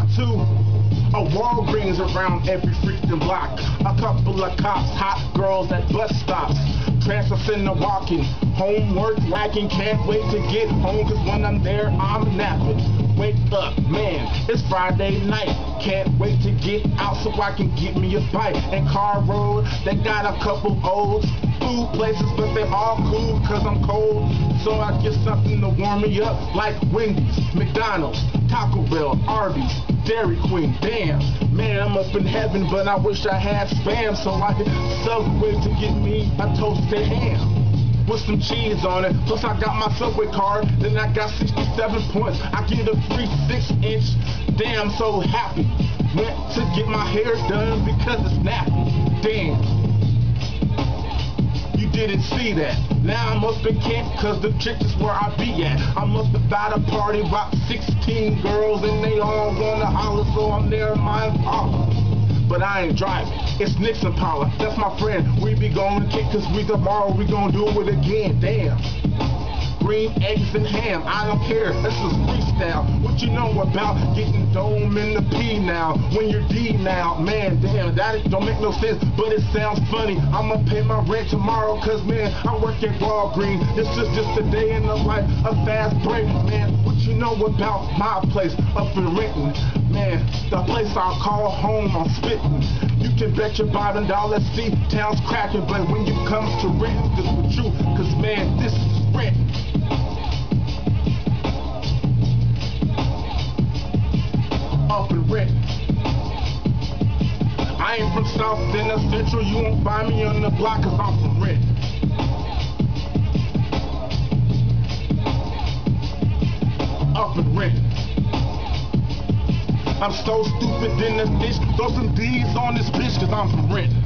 block 2. A Walgreens around every freaking block. A couple of cops, hot girls at bus stops. Transfer walking, homework lacking. Can't wait to get home, cause when I'm there, I'm napping. Wake up, man, it's Friday night. Can't wait to get out so I can get me a bite. And Car Road, they got a couple old food places, but they all cool cause I'm cold. So I get something to warm me up, like Wendy's, McDonald's, Taco Bell, Arby's, Dairy Queen. Damn, man, I'm up in heaven, but I wish I had Spam so I could Subway to get me a toasted ham with some cheese on it. Plus I got my Subway card, then I got 67 points. I get a free 6-inch. Damn, so happy. Went to get my hair done because it's nappy. Damn, you didn't see that. Now I'm up in camp cause the chick is where I be at. I'm up about a party, about 16 girls, and they all wanna holler, so I'm there in my Impala. But I ain't driving, it's Nick's Impala, that's my friend. We be going to kick cause tomorrow we gonna do it again. Damn, green eggs and ham, I don't care, this is freestyle. What you know about getting dome in the P now, when you're D now? Man, damn, that don't make no sense, but it sounds funny. I'ma pay my rent tomorrow cause man, I work at Walgreens. This is just a day in the life, a fast break. Man, what you know about my place up in Renton? Man, the place I call home, I'm spitting. You can bet your bottom dollar, see, town's cracking, but when you come to Renton, this is true, cause man, this is Renton. Up in Renton. I ain't from South then the Central, you won't find me on the block cause I'm from Renton. Up in Renton. I'm so stupid in this bitch, throw some D's on this bitch cause I'm from Renton.